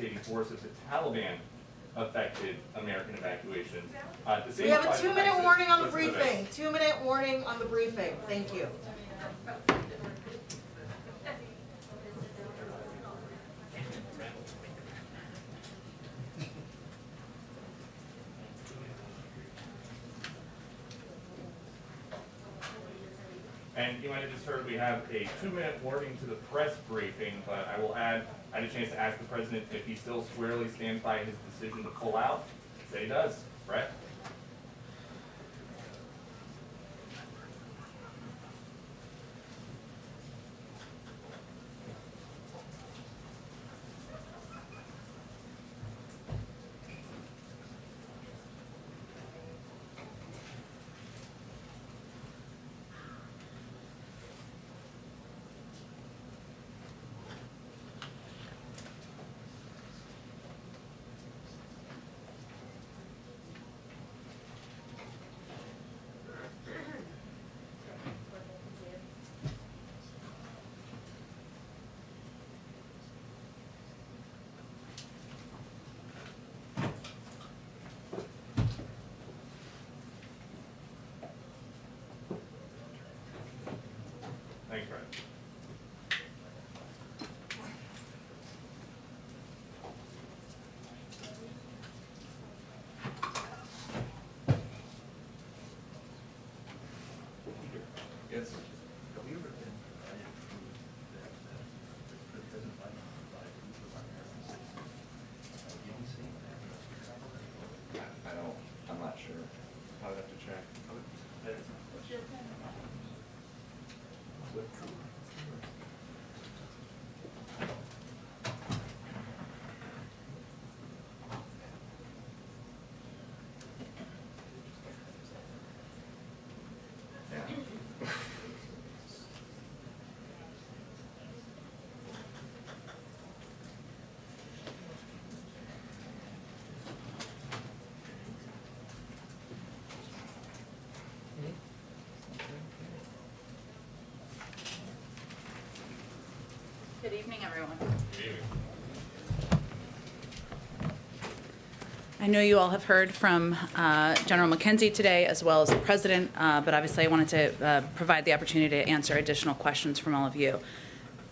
devastating force that the Taliban affected American evacuations. We have a 2-minute warning on the briefing. 2-minute warning on the briefing. Thank you. And you might have just heard we have a 2-minute warning to the press briefing, but I will add, I had a chance to ask the President if he still squarely stands by his decision to pull out. Say he does. Brett? Thanks, Brett. Yes. I'm not sure. I would have to check. Good evening, everyone. Good evening. I know you all have heard from General McKenzie today, as well as the President, but obviously I wanted to provide the opportunity to answer additional questions from all of you.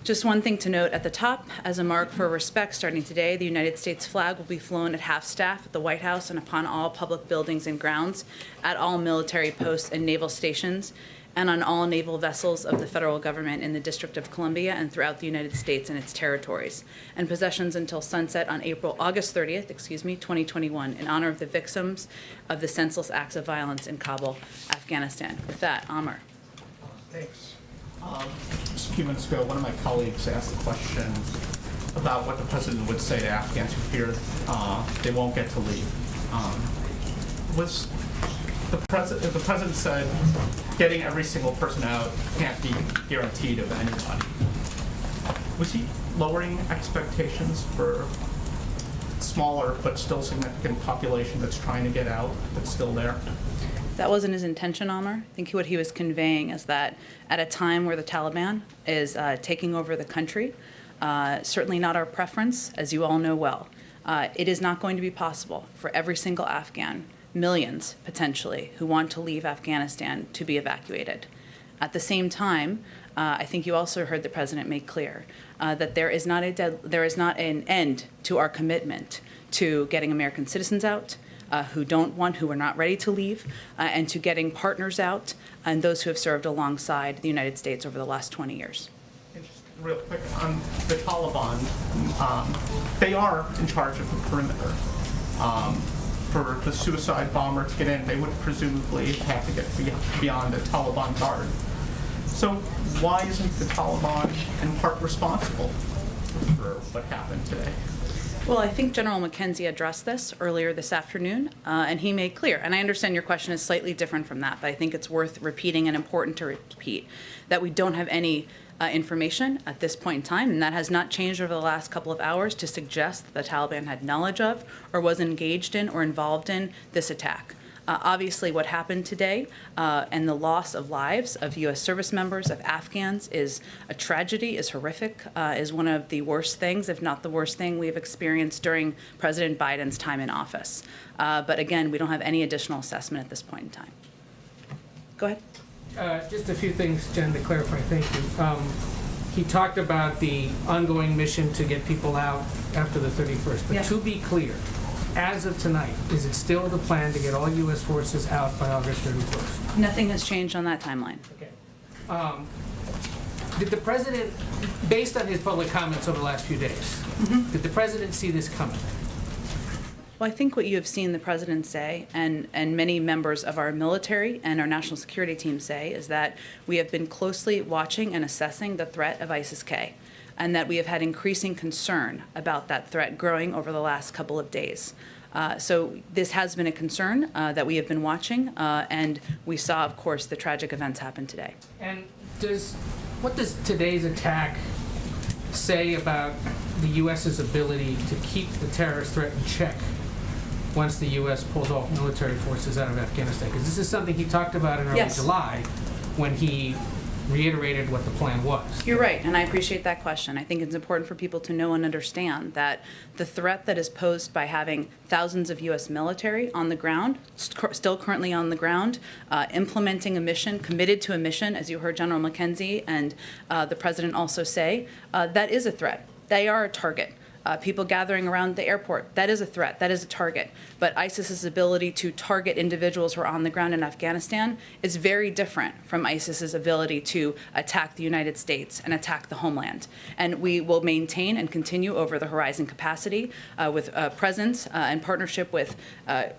Just one thing to note at the top, as a mark for respect, starting today, the United States flag will be flown at half-staff at the White House and upon all public buildings and grounds, at all military posts and naval stations, and on all naval vessels of the federal government in the District of Columbia and throughout the United States and its territories, and possessions until sunset on August 30th, 2021, in honor of the victims of the senseless acts of violence in Kabul, Afghanistan. With that, Amr. Thanks. Just a few minutes ago, one of my colleagues asked a question about what the President would say to Afghans who fear they won't get to leave. The President said getting every single person out can't be guaranteed of anybody. Was he lowering expectations for smaller but still significant population that's trying to get out, that's still there? That wasn't his intention, Amr. I think what he was conveying is that at a time where the Taliban is taking over the country, certainly not our preference, as you all know well, it is not going to be possible for every single Afghan, millions potentially, who want to leave Afghanistan to be evacuated. At the same time, I think you also heard the President make clear that there is not an end to our commitment to getting American citizens out, who are not ready to leave, and to getting partners out and those who have served alongside the United States over the last 20 years. And just real quick on the Taliban, they are in charge of the perimeter. For the suicide bomber to get in, they would presumably have to get beyond a Taliban guard. So why isn't the Taliban in part responsible for what happened today? Well, I think General McKenzie addressed this earlier this afternoon, and he made clear, and I understand your question is slightly different from that, but I think it's worth repeating and important to repeat, that we don't have any information at this point in time, and that has not changed over the last couple of hours to suggest that the Taliban had knowledge of or was engaged in or involved in this attack. Obviously, what happened today and the loss of lives of U.S. service members, of Afghans, is a tragedy, is horrific, is one of the worst things, if not the worst thing we've experienced during President Biden's time in office. But again, we don't have any additional assessment at this point in time. Go ahead. Just a few things, Jen, to clarify. Thank you. He talked about the ongoing mission to get people out after the 31st. But Yeah. to be clear, as of tonight, is it still the plan to get all U.S. forces out by August 31st? Nothing has changed on that timeline. Okay. Did the president, based on his public comments over the last few days, did the president see this coming? Well, I think what you have seen the president say, and many members of our military and our national security team say, is that we have been closely watching and assessing the threat of ISIS-K, and that we have had increasing concern about that threat growing over the last couple of days. So this has been a concern that we have been watching, and we saw, of course, the tragic events happen today. And what does today's attack say about the U.S.'s ability to keep the terrorist threat in check once the U.S. pulls off military forces out of Afghanistan? Because this is something he talked about in early Yes. July when he reiterated what the plan was. You're right, and I appreciate that question. I think it's important for people to know and understand that the threat that is posed by having thousands of U.S. military on the ground, still currently on the ground, implementing a mission, committed to a mission, as you heard General McKenzie and the President also say, that is a threat. They are a target. People gathering around the airport, that is a threat, that is a target. But ISIS's ability to target individuals who are on the ground in Afghanistan is very different from ISIS's ability to attack the United States and attack the homeland. And we will maintain and continue over the horizon capacity with presence and partnership with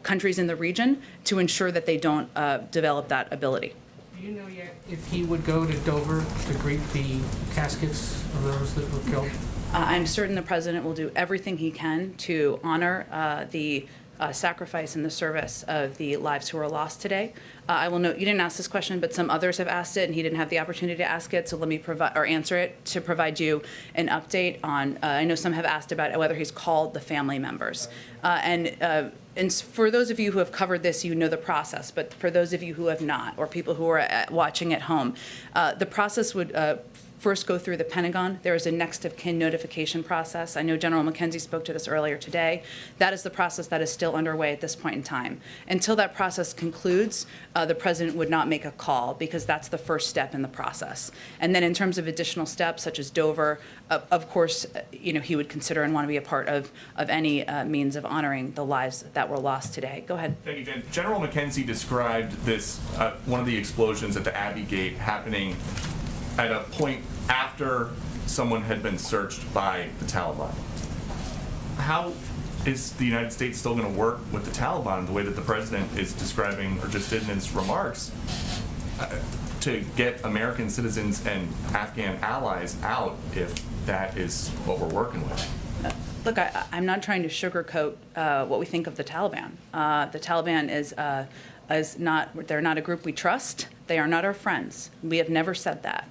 countries in the region to ensure that they don't develop that ability. Do you know yet if he would go to Dover to greet the caskets of those that were killed? I'm certain the president will do everything he can to honor the sacrifice and the service of the lives who were lost today. I will note you didn't ask this question, but some others have asked it, and he didn't have the opportunity to ask it. So let me provide or answer it to provide you an update on. I know some have asked about whether he's called the family members, and for those of you who have covered this, you know the process. But for those of you who have not, or people who are watching at home, the process would first go through the Pentagon. There is a next of kin notification process. I know General McKenzie spoke to this earlier today. That is the process that is still underway at this point in time. Until that process concludes, the president would not make a call because that's the first step in the process. And then in terms of additional steps such as Dover, of course, he would consider and want to be a part of any means of honoring the lives that were lost today. Go ahead. Thank you, Jen. General McKenzie described this, one of the explosions at the Abbey Gate happening at a point after someone had been searched by the Taliban. How is the United States still going to work with the Taliban the way that the president is describing, or just did in his remarks, to get American citizens and Afghan allies out if that is what we're working with? Look, I'm not trying to sugarcoat what we think of the Taliban. The Taliban they're not a group we trust. They are not our friends. We have never said that.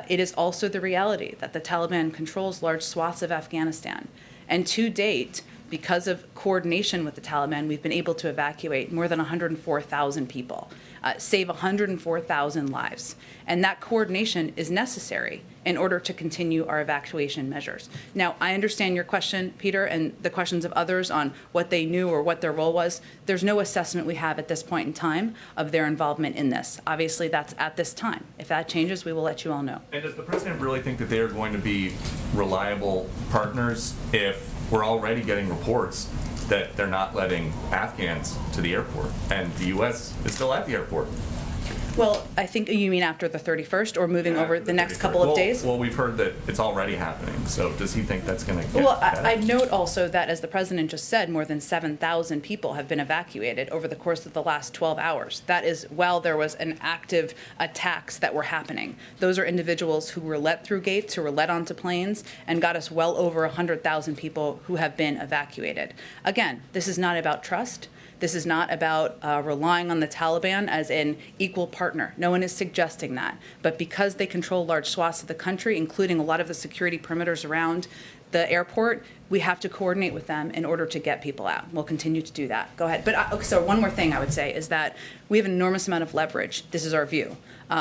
It is also the reality that the Taliban controls large swaths of Afghanistan. And to date, because of coordination with the Taliban, we've been able to evacuate more than 104,000 people, save 104,000 lives. And that coordination is necessary in order to continue our evacuation measures. Now, I understand your question, Peter, and the questions of others on what they knew or what their role was. There's no assessment we have at this point in time of their involvement in this. Obviously, that's at this time. If that changes, we will let you all know. And does the president really think that they are going to be reliable partners if we're already getting reports that they're not letting Afghans to the airport and the U.S. is still at the airport? Well, I think you mean after the 31st or moving over the next couple of days? Well, we've heard that it's already happening. So does he think that's going to get Well, better? I'd note also that, as the president just said, more than 7,000 people have been evacuated over the course of the last 12 hours. That is while there was an active attacks that were happening. Those are individuals who were let through gates, who were let onto planes, and got us well over 100,000 people who have been evacuated. Again, this is not about trust. This is not about relying on the Taliban as an equal partner. No one is suggesting that. But because they control large swaths of the country, including a lot of the security perimeters around the airport, we have to coordinate with them in order to get people out. We'll continue to do that. Go ahead. But so one more thing I would say is that we have an enormous amount of leverage. This is our view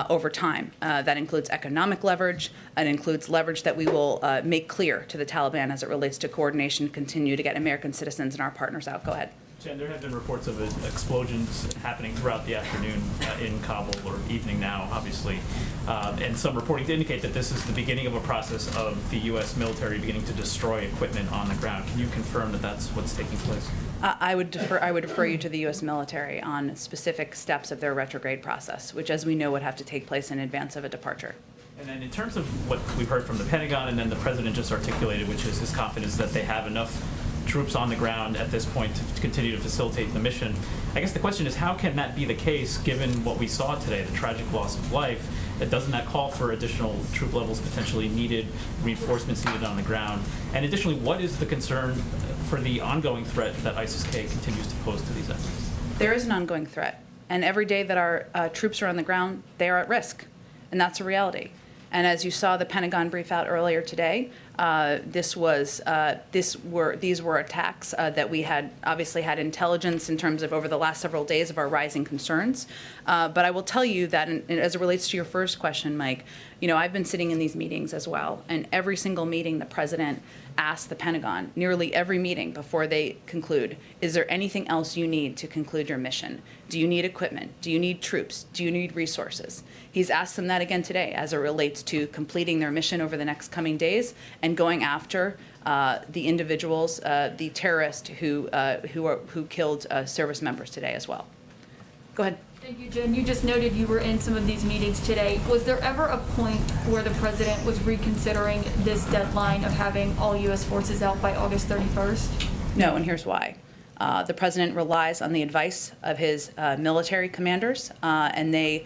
over time. That includes economic leverage. It includes leverage that we will make clear to the Taliban as it relates to coordination, continue to get American citizens and our partners out. Go ahead. Jen, there have been reports of explosions happening throughout the afternoon in Kabul, or evening now, obviously, and some reporting to indicate that this is the beginning of a process of the U.S. military beginning to destroy equipment on the ground. Can you confirm that that's what's taking place? I would refer you to the U.S. military on specific steps of their retrograde process, which, as we know, would have to take place in advance of a departure. And then in terms of what we've heard from the Pentagon and then the President just articulated, which is his confidence that they have enough troops on the ground at this point to continue to facilitate the mission. I guess the question is, how can that be the case given what we saw today, the tragic loss of life? Doesn't that call for additional troop levels potentially needed, reinforcements needed on the ground? And additionally, what is the concern for the ongoing threat that ISIS-K continues to pose to these efforts? There is an ongoing threat. And every day that our troops are on the ground, they are at risk. And that's a reality. And as you saw the Pentagon brief out earlier today, these were attacks that we had obviously had intelligence in terms of over the last several days of our rising concerns. But I will tell you that as it relates to your first question, Mike, I've been sitting in these meetings as well, and every single meeting the President asked the Pentagon, nearly every meeting before they conclude, is there anything else you need to conclude your mission? Do you need equipment? Do you need troops? Do you need resources? He's asked them that again today as it relates to completing their mission over the next coming days and going after the individuals, the terrorists who killed service members today as well. Go ahead. Thank you, Jen. You just noted you were in some of these meetings today. Was there ever a point where the President was reconsidering this deadline of having all U.S. forces out by August 31st? No, and here's why. The President relies on the advice of his military commanders, and they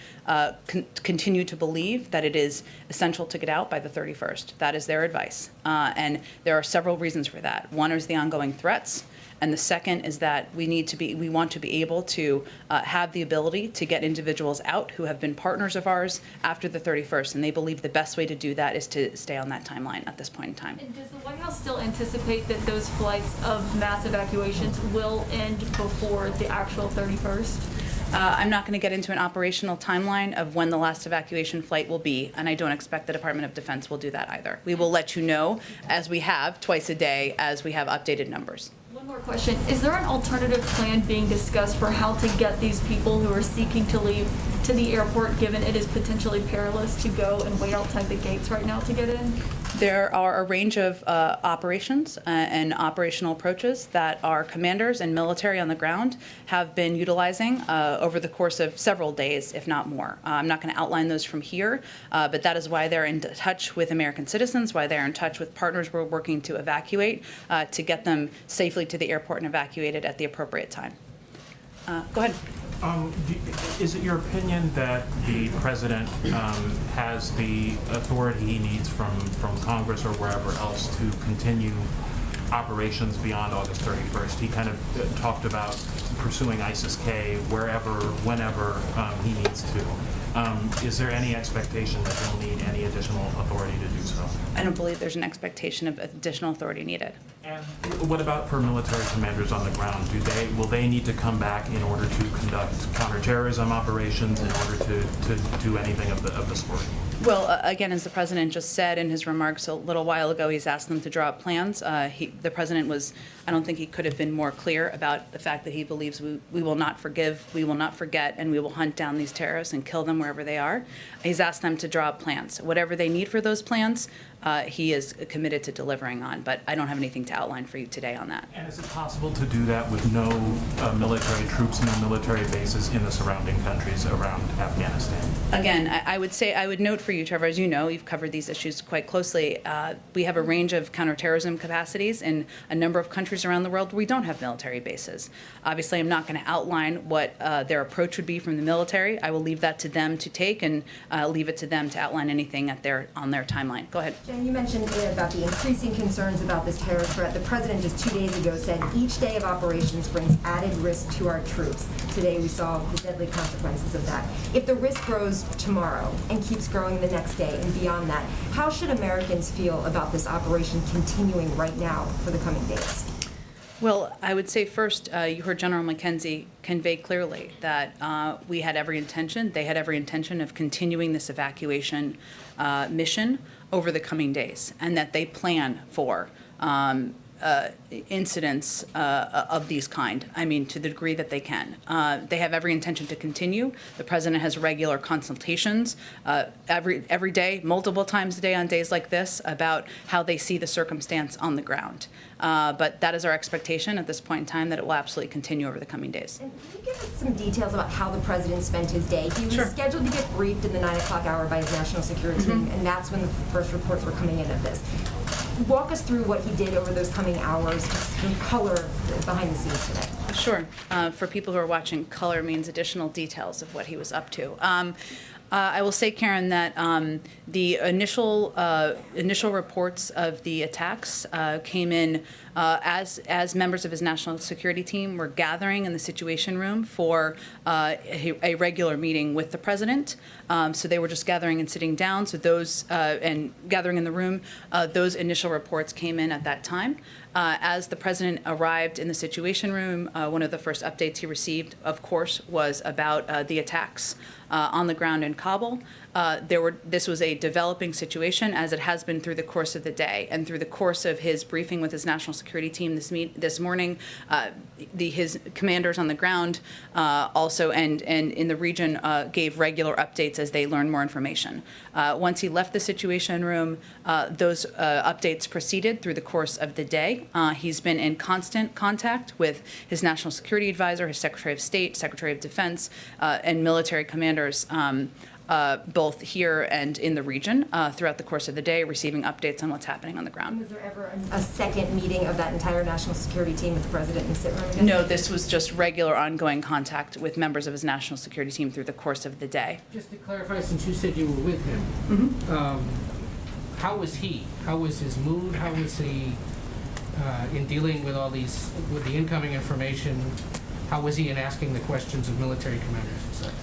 continue to believe that it is essential to get out by the 31st. That is their advice. And there are several reasons for that. One is the ongoing threats. And the second is that we want to be able to have the ability to get individuals out who have been partners of ours after the 31st. And they believe the best way to do that is to stay on that timeline at this point in time. And does the White House still anticipate that those flights of mass evacuations will end before the actual 31st? I'm not going to get into an operational timeline of when the last evacuation flight will be, and I don't expect the Department of Defense will do that either. We will let you know, as we have twice a day, as we have updated numbers. One more question. Is there an alternative plan being discussed for how to get these people who are seeking to leave to the airport, given it is potentially perilous to go and wait outside the gates right now to get in? There are a range of operations and operational approaches that our commanders and military on the ground have been utilizing over the course of several days, if not more. I'm not going to outline those from here, but that is why they're in touch with American citizens, why they're in touch with partners we're working to evacuate, to get them safely to the airport and evacuated at the appropriate time. Go ahead. Is it your opinion that the President has the authority he needs from Congress or wherever else to continue operations beyond August 31st? He kind of talked about pursuing ISIS-K wherever, whenever he needs to. Is there any expectation that he'll need any additional authority to do so? I don't believe there's an expectation of additional authority needed. And what about for military commanders on the ground? Will they need to come back in order to conduct counter-terrorism operations, in order to do anything of the sort? Well, again, as the President just said in his remarks a little while ago, he's asked them to draw up plans. The President I don't think he could have been more clear about the fact that he believes we will not forgive, we will not forget, and we will hunt down these terrorists and kill them wherever they are. He's asked them to draw up plans. Whatever they need for those plans, he is committed to delivering on, but I don't have anything to outline for you today on that. And is it possible to do that with no military troops, no military bases in the surrounding countries around Afghanistan? Again, I would note for you, Trevor, as you know, you've covered these issues quite closely. We have a range of counterterrorism capacities in a number of countries around the world where we don't have military bases. Obviously, I'm not going to outline what their approach would be from the military. I will leave that to them to take and leave it to them to outline anything on their timeline. Go ahead. And you mentioned about the increasing concerns about this terror threat. The president just 2 days ago said each day of operations brings added risk to our troops. Today we saw the deadly consequences of that. If the risk grows tomorrow and keeps growing the next day and beyond that, how should Americans feel about this operation continuing right now for the coming days? Well, I would say first, you heard General McKenzie convey clearly that we had every intention, they had every intention of continuing this evacuation mission over the coming days, and that they plan for incidents of these kind, I mean, to the degree that they can. They have every intention to continue. The president has regular consultations every day, multiple times a day on days like this, about how they see the circumstance on the ground. But that is our expectation at this point in time, that it will absolutely continue over the coming days. And can you give us some details about how the president spent his day? He was Sure. scheduled to get briefed in the 9 o'clock hour by his national security team, and that's when the first reports were coming in of this. Walk us through what he did over those coming hours, just some color behind the scenes today. Sure. For people who are watching, color means additional details of what he was up to. I will say, Karen, that the initial reports of the attacks came in as members of his national security team were gathering in the Situation Room for a regular meeting with the president. So they were just gathering and sitting down. So those and gathering in the room, those initial reports came in at that time. As the president arrived in the Situation Room, one of the first updates he received, of course, was about the attacks on the ground in Kabul. This was a developing situation, as it has been through the course of the day, and through the course of his briefing with his national security team this morning. His commanders on the ground also and in the region gave regular updates as they learned more information. Once he left the Situation Room, those updates proceeded through the course of the day. He's been in constant contact with his national security advisor, his Secretary of State, Secretary of Defense, and military commanders, both here and in the region throughout the course of the day, receiving updates on what's happening on the ground. Was there ever a second meeting of that entire national security team with the president in the sit room again? No, this was just regular ongoing contact with members of his national security team through the course of the day. Just to clarify, since you said you were with him, how was he? How was his mood? How was he in dealing with with the incoming information? How was he in asking the questions of military commanders and such?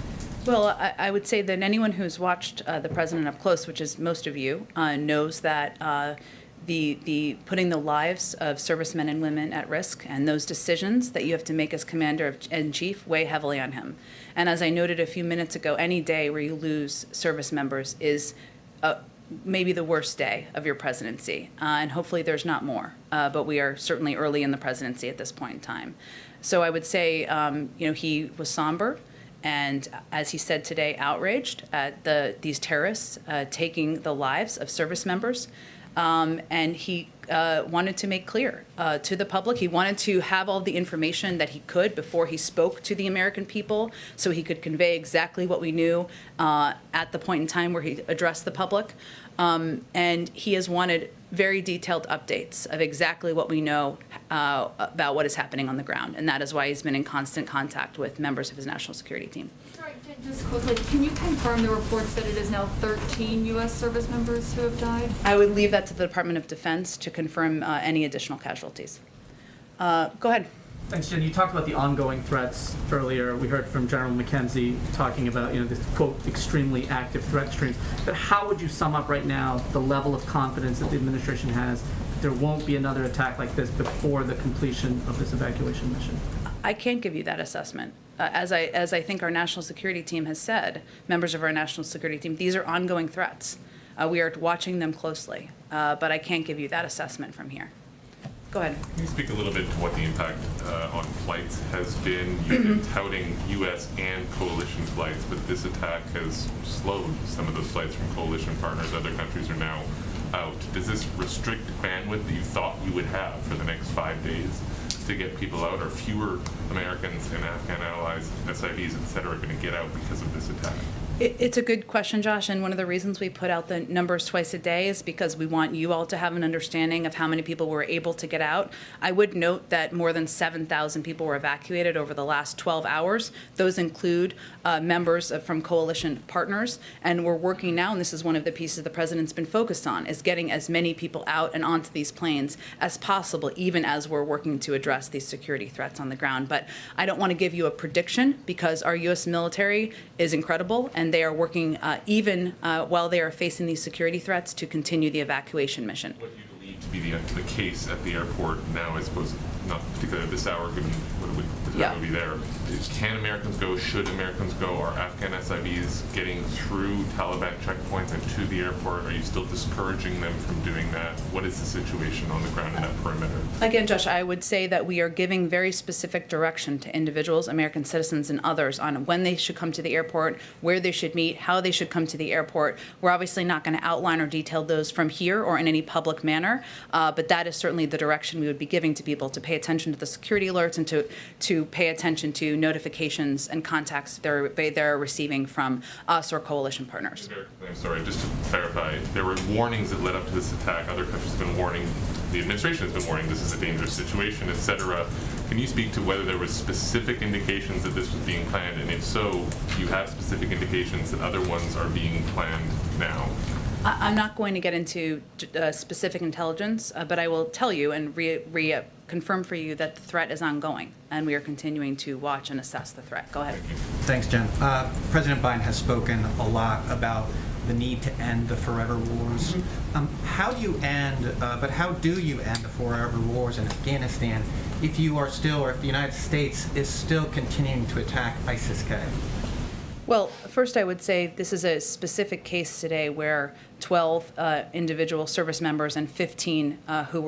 Well, I would say that anyone who's watched the president up close, which is most of you, knows that the putting the lives of servicemen and women at risk and those decisions that you have to make as commander-in-chief weigh heavily on him. And as I noted a few minutes ago, any day where you lose service members is maybe the worst day of your presidency. And hopefully there's not more. But we are certainly early in the presidency at this point in time. So I would say, he was somber. And as he said today, outraged at these terrorists taking the lives of service members. And he wanted to make clear to the public, he wanted to have all the information that he could before he spoke to the American people, so he could convey exactly what we knew at the point in time where he addressed the public. And he has wanted very detailed updates of exactly what we know about what is happening on the ground. And that is why he's been in constant contact with members of his national security team. Sorry, just quickly, can you confirm the reports that it is now 13 U.S. service members who have died? I would leave that to the Department of Defense to confirm any additional casualties. Go ahead. Thanks, Jen. You talked about the ongoing threats earlier. We heard from General McKenzie talking about, this, quote, extremely active threat streams. But how would you sum up right now the level of confidence that the administration has that there won't be another attack like this before the completion of this evacuation mission? I can't give you that assessment. As I think our national security team has said, members of our national security team, these are ongoing threats. We are watching them closely, but I can't give you that assessment from here. Go ahead. Can you speak a little bit to what the impact on flights has been? You've been touting U.S. and coalition flights, but this attack has slowed some of those flights from coalition partners. Other countries are now out. Does this restrict bandwidth that you thought you would have for the next 5 days to get people out? Are fewer Americans and Afghan allies, SIVs, et cetera, going to get out because of this attack? It's a good question, Josh, and one of the reasons we put out the numbers twice a day is because we want you all to have an understanding of how many people were able to get out. I would note that more than 7,000 people were evacuated over the last 12 hours. Those include members from coalition partners, and we're working now, and this is one of the pieces the president's been focused on, is getting as many people out and onto these planes as possible, even as we're working to address these security threats on the ground. But I don't want to give you a prediction because our U.S. military is incredible, and they are working even while they are facing these security threats to continue the evacuation mission. What do you believe to be the case at the airport now, I suppose, not particularly at this hour, given the time would be there? Can Americans go? Should Americans go? Are Afghan SIVs getting through Taliban checkpoints and to the airport? Are you still discouraging them from doing that? What is the situation on the ground in that perimeter? Again, Josh, I would say that we are giving very specific direction to individuals, American citizens and others, on when they should come to the airport, where they should meet, how they should come to the airport. We're obviously not going to outline or detail those from here or in any public manner, but that is certainly the direction we would be giving to people, to pay attention to the security alerts and to pay attention to notifications and contacts they're receiving from us or coalition partners. I'm sorry, just to clarify, there were warnings that led up to this attack. Other countries have been warning, the administration has been warning this is a dangerous situation, etc. Can you speak to whether there were specific indications that this was being planned, and if so, do you have specific indications that other ones are being planned now? I'm not going to get into specific intelligence, but I will tell you and confirm for you that the threat is ongoing, and we are continuing to watch and assess the threat. Go ahead. Thanks, Jen. President Biden has spoken a lot about the need to end the forever wars. How do you end the forever wars in Afghanistan if you are still, or if the United States is still continuing to attack ISIS-K? Well, first I would say this is a specific case today where 12 individual service members and 15 who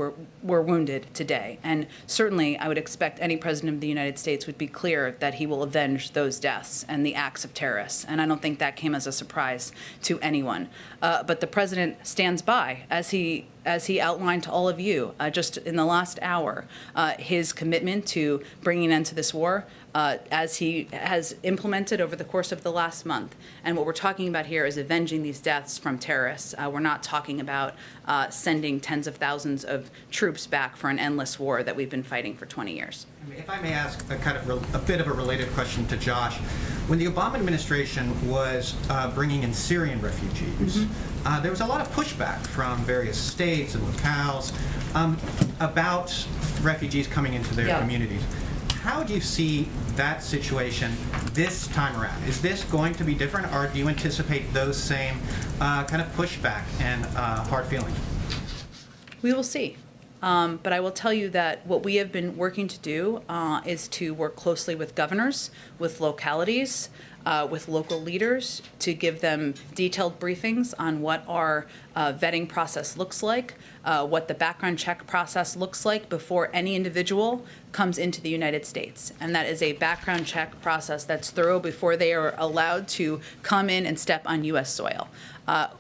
were wounded today. And certainly I would expect any president of the United States would be clear that he will avenge those deaths and the acts of terrorists. And I don't think that came as a surprise to anyone. But the president stands by, as he outlined to all of you just in the last hour, his commitment to bringing an end to this war, as he has implemented over the course of the last month. And what we're talking about here is avenging these deaths from terrorists. We're not talking about sending tens of thousands of troops back for an endless war that we've been fighting for 20 years. If I may ask a bit of a related question to Josh. When the Obama administration was bringing in Syrian refugees, there was a lot of pushback from various states and locales about refugees coming into their communities. How do you see that situation this time around? Is this going to be different, or do you anticipate those same kind of pushback and hard feelings? We will see. But I will tell you that what we have been working to do is to work closely with governors, with localities, with local leaders, to give them detailed briefings on what our vetting process looks like, what the background check process looks like before any individual comes into the United States. And that is a background check process that's thorough before they are allowed to come in and step on U.S. soil.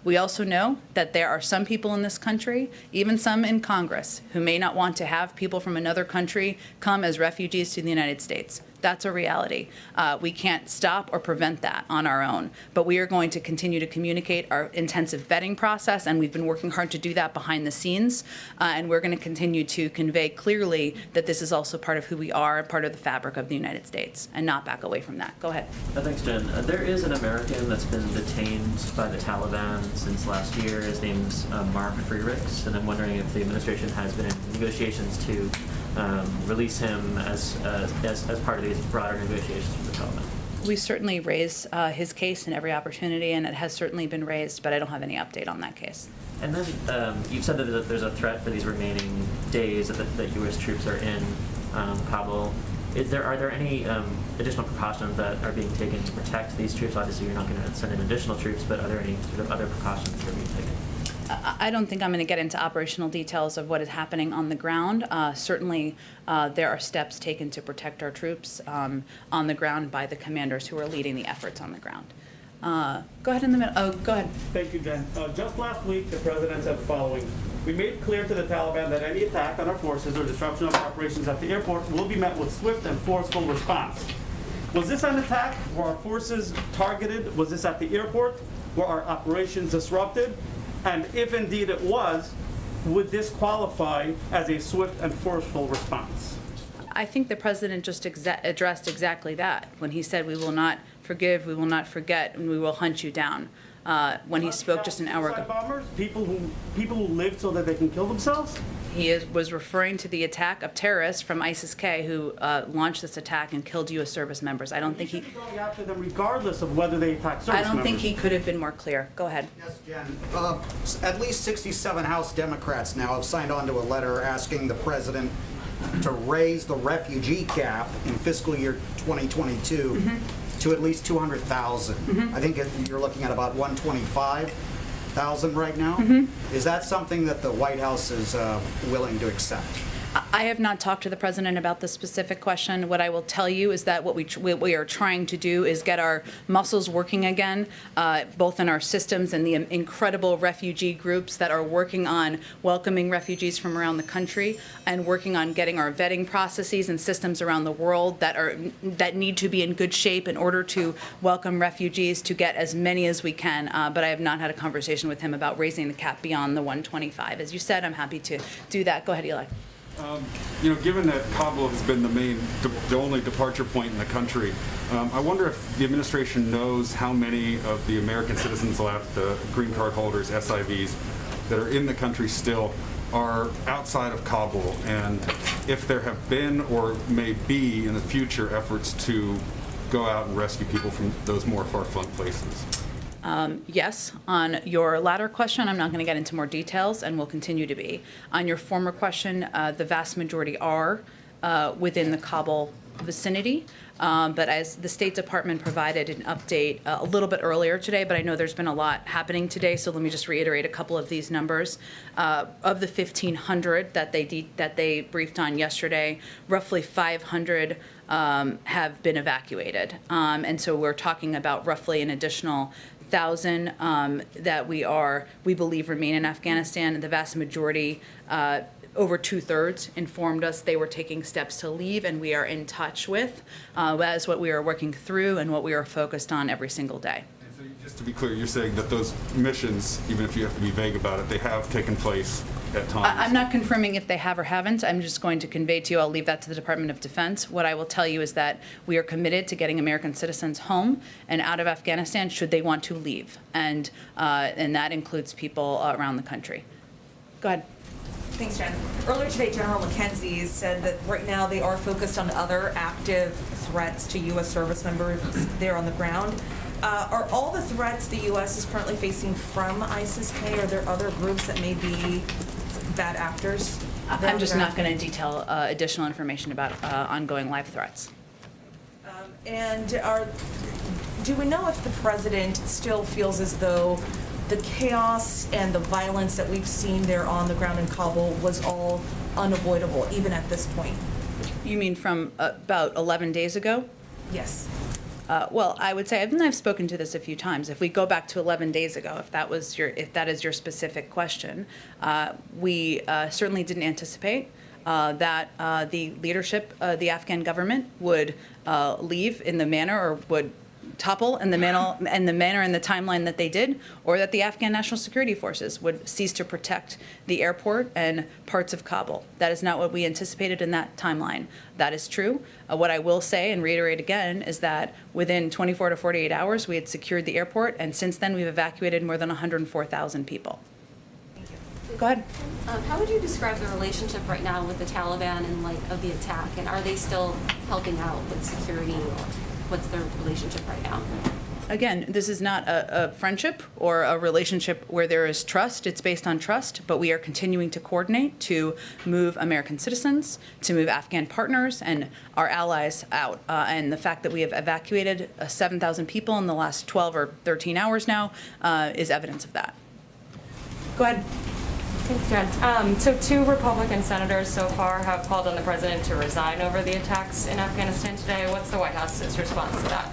We also know that there are some people in this country, even some in Congress, who may not want to have people from another country come as refugees to the United States. That's a reality. We can't stop or prevent that on our own, but we are going to continue to communicate our intensive vetting process, and we've been working hard to do that behind the scenes, and we're going to continue to convey clearly that this is also part of who we are, part of the fabric of the United States, and not back away from that. Go ahead. Thanks, Jen. There is an American that's been detained by the Taliban since last year. His name's Mark Freerichs, and I'm wondering if the administration has been in negotiations to release him as part of these broader negotiations with the Taliban. We certainly raise his case in every opportunity, and it has certainly been raised, but I don't have any update on that case. And then you've said that there's a threat for these remaining days that U.S. troops are in Kabul. Are there any additional precautions that are being taken to protect these troops? Obviously, you're not going to send in additional troops, but are there any sort of other precautions that are being taken? I don't think I'm going to get into operational details of what is happening on the ground. Certainly, there are steps taken to protect our troops on the ground by the commanders who are leading the efforts on the ground. Go ahead in the middle. Oh, go ahead. Thank you, Jen. Just last week, the president said the following. We made clear to the Taliban that any attack on our forces or disruption of operations at the airport will be met with swift and forceful response. Was this an attack? Were our forces targeted? Was this at the airport? Were our operations disrupted? And if indeed it was, would this qualify as a swift and forceful response? I think the president just addressed exactly that when he said, "We will not forgive, we will not forget, and we will hunt you down." When he spoke just an hour ago. Bombers, people who live so that they can kill themselves. He was referring to the attack of terrorists from ISIS-K who launched this attack and killed U.S. service members. I don't think he. Going after them regardless of whether they attack service members. I don't think he could have been more clear. Go ahead. Yes, Jen. At least 67 House Democrats now have signed on to a letter asking the president to raise the refugee cap in fiscal year 2022 to at least 200,000. I think you're looking at about 125,000 right now. Is that something that the White House is willing to accept? I have not talked to the president about this specific question. What I will tell you is that what we are trying to do is get our muscles working again, both in our systems and the incredible refugee groups that are working on welcoming refugees from around the country and working on getting our vetting processes and systems around the world that need to be in good shape in order to welcome refugees, to get as many as we can. But I have not had a conversation with him about raising the cap beyond the 125. As you said, I'm happy to do that. Go ahead, Eli. Given that Kabul has been the only departure point in the country, I wonder if the administration knows how many of the American citizens left, the green card holders, SIVs, that are in the country still are outside of Kabul, and if there have been or may be in the future efforts to go out and rescue people from those more far-flung places. Yes. On your latter question, I'm not going to get into more details and will continue to be. On your former question, the vast majority are within the Kabul vicinity. But as the State Department provided an update a little bit earlier today, but I know there's been a lot happening today, so let me just reiterate a couple of these numbers. Of the 1,500 that they briefed on yesterday, roughly 500 have been evacuated. And so we're talking about roughly an additional 1,000 that we believe remain in Afghanistan. The vast majority, over 2/3, informed us they were taking steps to leave, and we are in touch with. That is what we are working through and what we are focused on every single day. And so just to be clear, you're saying that those missions, even if you have to be vague about it, they have taken place at times? I'm not confirming if they have or haven't. I'm just going to convey to you, I'll leave that to the Department of Defense. What I will tell you is that we are committed to getting American citizens home and out of Afghanistan should they want to leave. And that includes people around the country. Go ahead. Thanks, Jen. Earlier today, General McKenzie said that right now they are focused on other active threats to U.S. service members there on the ground. Are all the threats the U.S. is currently facing from ISIS-K? Are there other groups that may be bad actors? I'm just not going to detail additional information about ongoing live threats. Do we know if the president still feels as though the chaos and the violence that we've seen there on the ground in Kabul was all unavoidable, even at this point? You mean from about 11 days ago? Yes. Well, I would say, I've spoken to this a few times. If we go back to 11 days ago, if that is your specific question, we certainly didn't anticipate that the leadership, the Afghan government, would leave in the manner or would topple in the manner and the timeline that they did, or that the Afghan National Security Forces would cease to protect the airport and parts of Kabul. That is not what we anticipated in that timeline. That is true. What I will say and reiterate again is that within 24 to 48 hours, we had secured the airport, and since then we've evacuated more than 104,000 people. Thank you. Go ahead. How would you describe the relationship right now with the Taliban in light of the attack, and are they still helping out with security? What's their relationship right now? Again, this is not a friendship or a relationship where there is trust. It's based on trust, but we are continuing to coordinate to move American citizens, to move Afghan partners and our allies out. And the fact that we have evacuated 7,000 people in the last 12 or 13 hours now is evidence of that. Go ahead. Thanks, Jen. So 2 Republican senators so far have called on the president to resign over the attacks in Afghanistan today. What's the White House's response to that?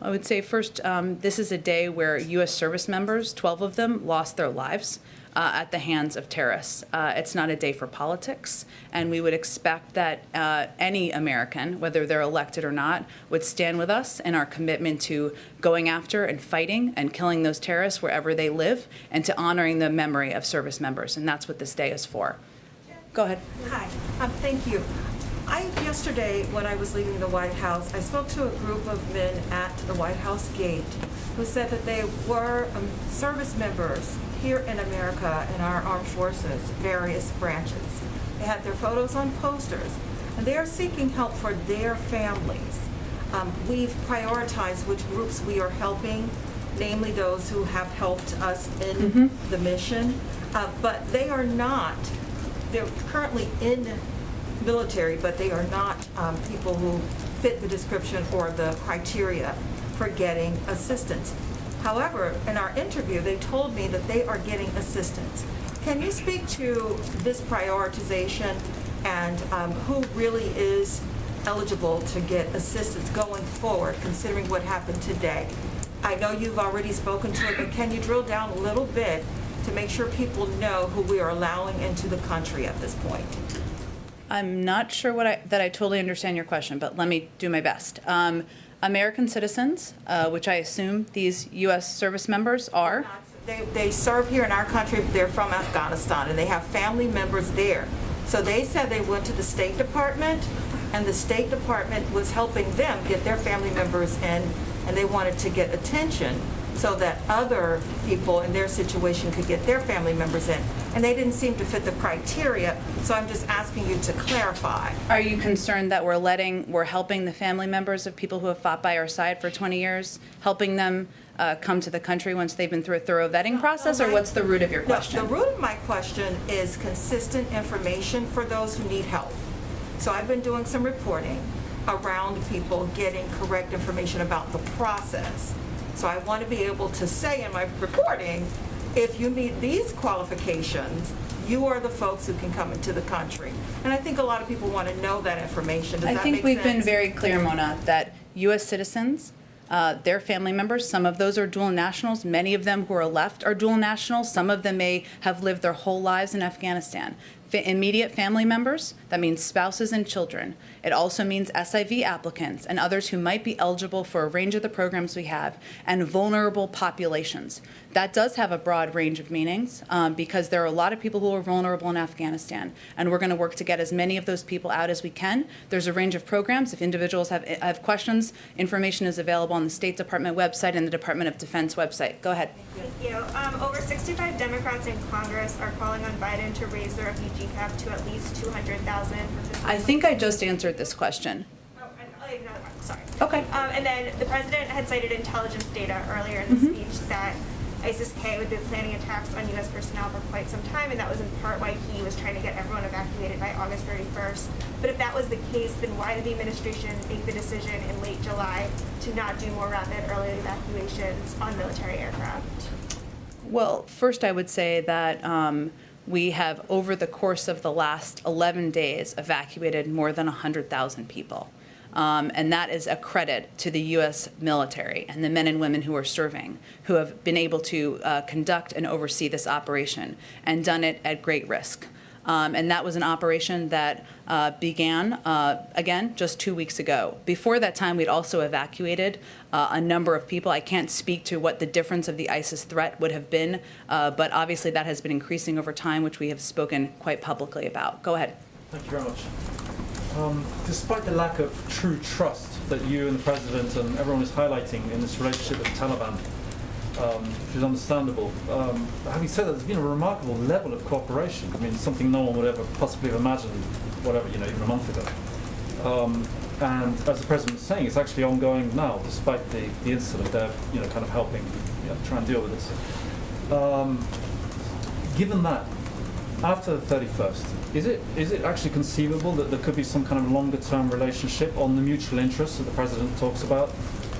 I would say first, this is a day where U.S. service members, 12 of them, lost their lives. at the hands of terrorists. It's not a day for politics, and we would expect that any American, whether they're elected or not, would stand with us in our commitment to going after and fighting and killing those terrorists wherever they live, and to honoring the memory of service members, and that's what this day is for. Go ahead. Hi, thank you. Yesterday, when I was leaving the White House, I spoke to a group of men at the White House gate who said that they were service members here in America in our armed forces, various branches. They had their photos on posters, and they are seeking help for their families. We've prioritized which groups we are helping, namely those who have helped us in the mission, but they are not, they're currently in military, but they are not people who fit the description or the criteria for getting assistance. However, in our interview, they told me that they are getting assistance. Can you speak to this prioritization and who really is eligible to get assistance going forward, considering what happened today? I know you've already spoken to it, but can you drill down a little bit to make sure people know who we are allowing into the country at this point? I'm not sure that I totally understand your question, but let me do my best. American citizens, which I assume these U.S. service members are. They serve here in our country. They're from Afghanistan, and they have family members there. So they said they went to the State Department, and the State Department was helping them get their family members in, and they wanted to get attention so that other people in their situation could get their family members in. And they didn't seem to fit the criteria, so I'm just asking you to clarify. Are you concerned that we're helping the family members of people who have fought by our side for 20 years, helping them come to the country once they've been through a thorough vetting process, or what's the root of your question? No, the root of my question is consistent information for those who need help. So I've been doing some reporting around people getting correct information about the process. So I want to be able to say in my reporting, if you meet these qualifications, you are the folks who can come into the country. And I think a lot of people want to know that information. Does that make sense? I think we've been very clear, Mona, that U.S. citizens, their family members, some of those are dual nationals. Many of them who are left are dual nationals. Some of them may have lived their whole lives in Afghanistan. Immediate family members, that means spouses and children. It also means SIV applicants and others who might be eligible for a range of the programs we have, and vulnerable populations. That does have a broad range of meanings because there are a lot of people who are vulnerable in Afghanistan, and we're going to work to get as many of those people out as we can. There's a range of programs. If individuals have questions, information is available on the State Department website and the Department of Defense website. Go ahead. Thank you. Over 65 Democrats in Congress are calling on Biden to raise the refugee cap to at least 200,000. I think I just answered this question. Oh, and another one, sorry. Okay. And then the president had cited intelligence data earlier in the speech that ISIS-K would be planning attacks on U.S. personnel for quite some time, and that was in part why he was trying to get everyone evacuated by August 31st. But if that was the case, then why did the administration make the decision in late July to not do more rapid early evacuations on military aircraft? Well, first I would say that we have, over the course of the last 11 days, evacuated more than 100,000 people. And that is a credit to the U.S. military and the men and women who are serving, who have been able to conduct and oversee this operation and done it at great risk. And that was an operation that began, again, just 2 weeks ago. Before that time, we'd also evacuated a number of people. I can't speak to what the difference of the ISIS threat would have been, but obviously that has been increasing over time, which we have spoken quite publicly about. Go ahead. Thank you very much. Despite the lack of true trust that you and the President and everyone is highlighting in this relationship with the Taliban, which is understandable, having said that, there's been a remarkable level of cooperation. I mean, something no one would ever possibly have imagined, whatever, even a month ago. And as the President was saying, it's actually ongoing now, despite the incident. They're, kind of helping, try and deal with this. Given that, after the 31st, is it actually conceivable that there could be some kind of longer-term relationship on the mutual interests that the President talks about,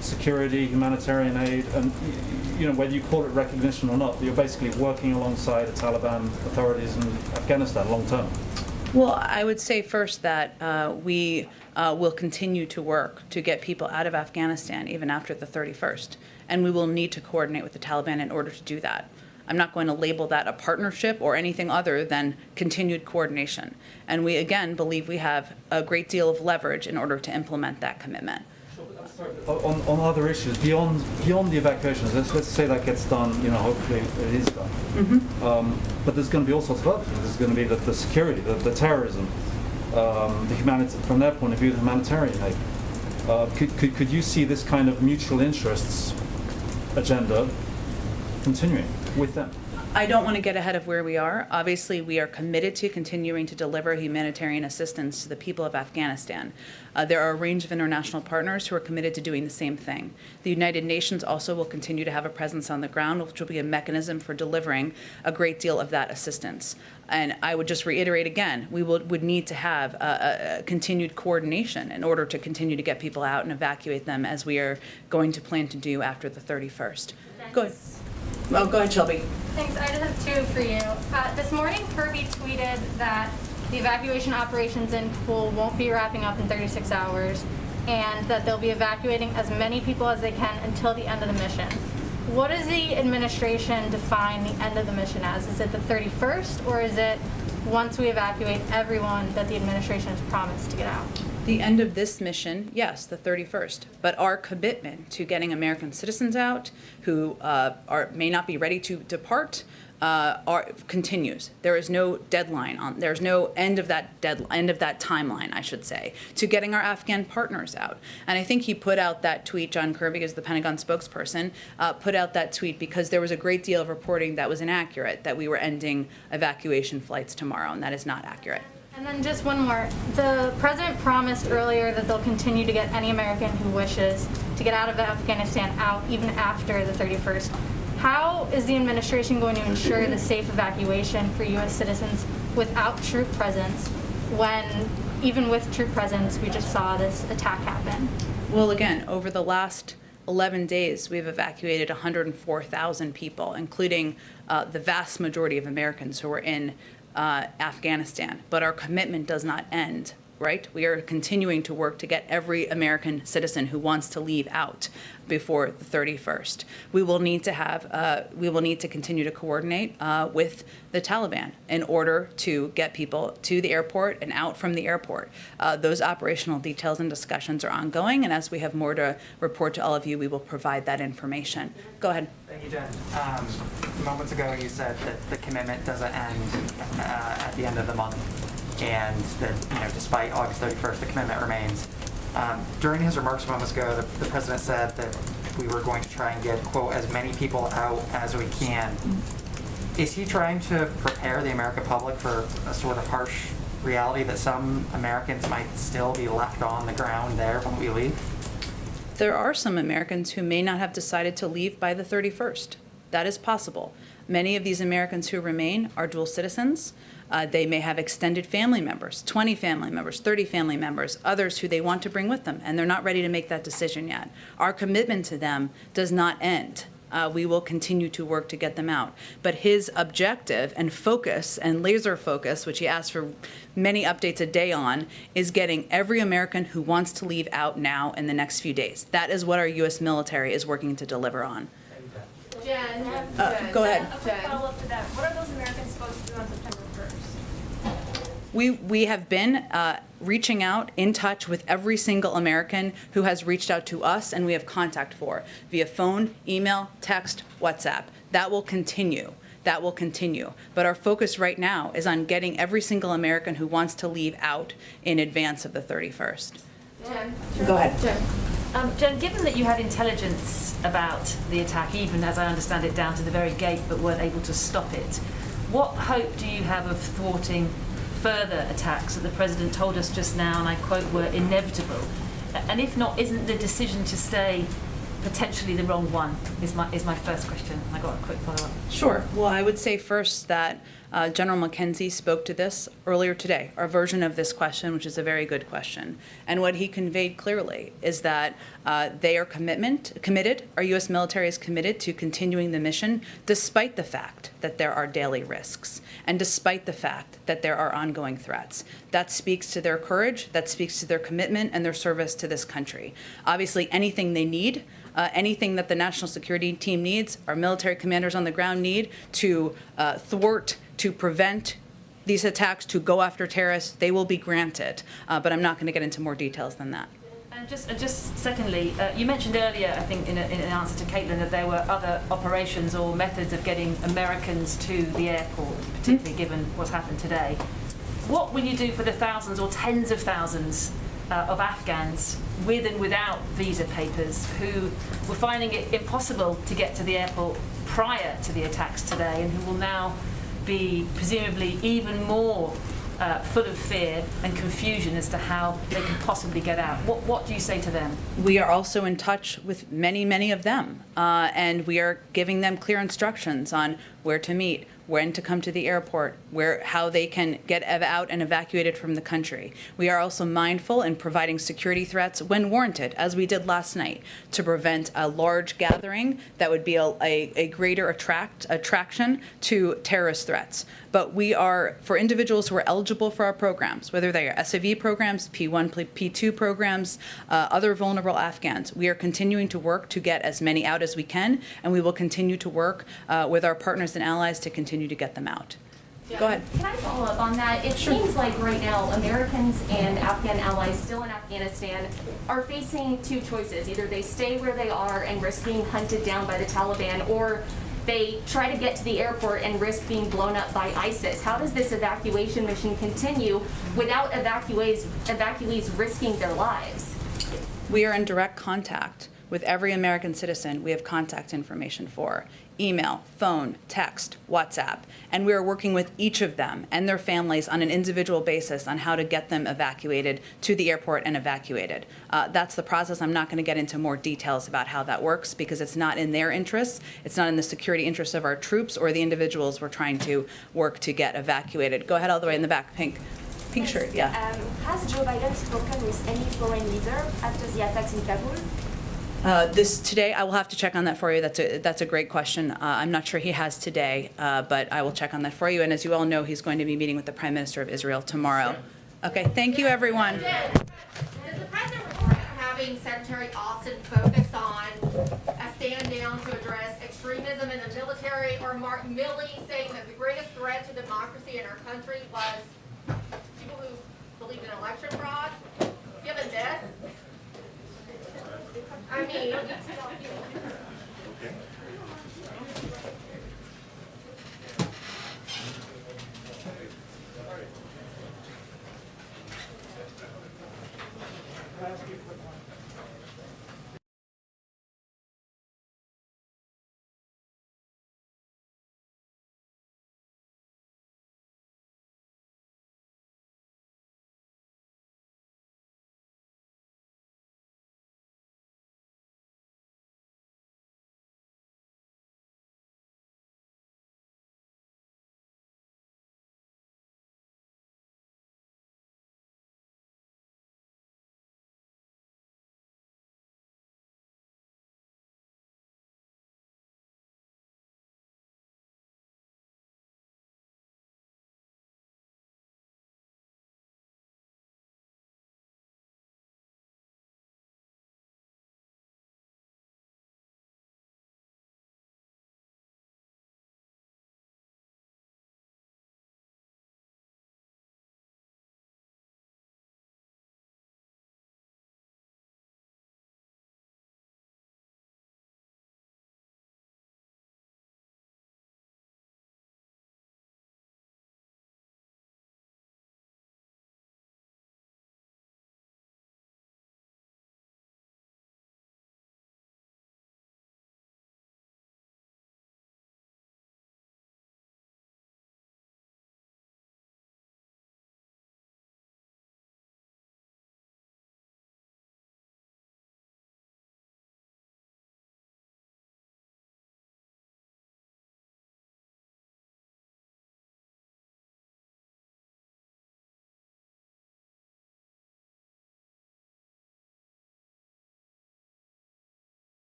security, humanitarian aid, and whether you call it recognition or not, you're basically working alongside the Taliban authorities in Afghanistan long-term? Well, I would say first that we will continue to work to get people out of Afghanistan even after the 31st, and we will need to coordinate with the Taliban in order to do that. I'm not going to label that a partnership or anything other than continued coordination. And we, again, believe we have a great deal of leverage in order to implement that commitment. On other issues, beyond the evacuations, let's say that gets done, hopefully it is done. But there's going to be all sorts of other things. There's going to be the security, the terrorism, from their point of view, the humanitarian aid. Could you see this kind of mutual interests agenda continuing with them? I don't want to get ahead of where we are. Obviously, we are committed to continuing to deliver humanitarian assistance to the people of Afghanistan. There are a range of international partners who are committed to doing the same thing. The United Nations also will continue to have a presence on the ground, which will be a mechanism for delivering a great deal of that assistance. And I would just reiterate again, we would need to have a continued coordination in order to continue to get people out and evacuate them, as we are going to plan to do after the 31st. Go ahead. Oh, go ahead, Shelby. Thanks. I just have two for you. This morning, Kirby tweeted that the evacuation operations in Kabul won't be wrapping up in 36 hours and that they'll be evacuating as many people as they can until the end of the mission. What does the administration define the end of the mission as? Is it the 31st, or is it once we evacuate everyone that the administration has promised to get out? The end of this mission, yes, the 31st. But our commitment to getting American citizens out who may not be ready to depart continues. There is no deadline on. There's no end of that timeline, I should say, to getting our Afghan partners out. And I think he put out that tweet. John Kirby, as the Pentagon spokesperson, put out that tweet because there was a great deal of reporting that was inaccurate, that we were ending evacuation flights tomorrow, and that is not accurate. And then just one more. The president promised earlier that they'll continue to get any American who wishes to get out of Afghanistan out even after the 31st. How is the administration going to ensure the safe evacuation for U.S. citizens without troop presence when, even with troop presence, we just saw this attack happen? Well, again, over the last 11 days, we've evacuated 104,000 people, including the vast majority of Americans who were in Afghanistan. But our commitment does not end, right? We are continuing to work to get every American citizen who wants to leave out before the 31st. We will need to continue to coordinate with the Taliban in order to get people to the airport and out from the airport. Those operational details and discussions are ongoing, and as we have more to report to all of you, we will provide that information. Go ahead. Thank you, Jen. Moments ago, you said that the commitment doesn't end at the end of the month, and that despite August 31st, the commitment remains. During his remarks moments ago, the president said that we were going to try and get, quote, as many people out as we can. Is he trying to prepare the American public for a sort of harsh reality that some Americans might still be left on the ground there when we leave? There are some Americans who may not have decided to leave by the 31st. That is possible. Many of these Americans who remain are dual citizens. They may have extended family members, 20 family members, 30 family members, others who they want to bring with them, and they're not ready to make that decision yet. Our commitment to them does not end. We will continue to work to get them out. But his objective and focus and laser focus, which he asks for many updates a day on, is getting every American who wants to leave out now in the next few days. That is what our U.S. military is working to deliver on. Jen, go ahead. A quick follow-up to that. What are those Americans supposed to do on September 1st? We have been reaching out, in touch with every single American who has reached out to us and we have contact for via phone, email, text, WhatsApp. That will continue. That will continue. But our focus right now is on getting every single American who wants to leave out in advance of the 31st. Jen. Go ahead. Jen. Jen, given that you had intelligence about the attack, even as I understand it, down to the very gate, but weren't able to stop it, what hope do you have of thwarting further attacks that the President told us just now, and I quote, were inevitable? And if not, isn't the decision to stay potentially the wrong one, is my first question. I got a quick follow-up. Sure. Well, I would say first that General McKenzie spoke to this earlier today, our version of this question, which is a very good question. And what he conveyed clearly is that they are committed, our U.S. military is committed to continuing the mission despite the fact that there are daily risks and despite the fact that there are ongoing threats. That speaks to their courage, that speaks to their commitment and their service to this country. Obviously, anything they need, anything that the national security team needs, our military commanders on the ground need to thwart, to prevent these attacks, to go after terrorists, they will be granted. But I'm not going to get into more details than that. And just secondly, you mentioned earlier, I think in an answer to Caitlin, that there were other operations or methods of getting Americans to the airport, particularly given what's happened today. What will you do for the thousands or tens of thousands of Afghans with and without visa papers who were finding it impossible to get to the airport prior to the attacks today and who will now be presumably even more full of fear and confusion as to how they can possibly get out? What do you say to them? We are also in touch with many, many of them, and we are giving them clear instructions on where to meet, when to come to the airport, how they can get out and evacuated from the country. We are also mindful in providing security threats when warranted, as we did last night, to prevent a large gathering that would be a greater attraction to terrorist threats. But we are, for individuals who are eligible for our programs, whether they are SAV programs, P1, P2 programs, other vulnerable Afghans, we are continuing to work to get as many out as we can, and we will continue to work with our partners and allies to continue to get them out. Yeah. Go ahead. Can I follow up on that? It seems like right now Americans and Afghan allies still in Afghanistan are facing two choices. Either they stay where they are and risk being hunted down by the Taliban, or they try to get to the airport and risk being blown up by ISIS. How does this evacuation mission continue without evacuees risking their lives? We are in direct contact with every American citizen we have contact information for. Email, phone, text, WhatsApp, and we are working with each of them and their families on an individual basis on how to get them evacuated to the airport and evacuated. That's the process. I'm not going to get into more details about how that works because it's not in their interests. It's not in the security interests of our troops or the individuals we're trying to work to get evacuated. Go ahead all the way in the back, pink shirt, yeah. Has Joe Biden spoken with any foreign leader after the attacks in Kabul? Today, I will have to check on that for you. That's a great question. I'm not sure he has today, but I will check on that for you. And as you all know, he's going to be meeting with the Prime Minister of Israel tomorrow. Okay, thank you, everyone. Does the President report having Secretary Austin focus on a stand down to address extremism in the military, or Mark Milley saying that the greatest threat to democracy in our country was people who believe in election fraud? Given this, I mean,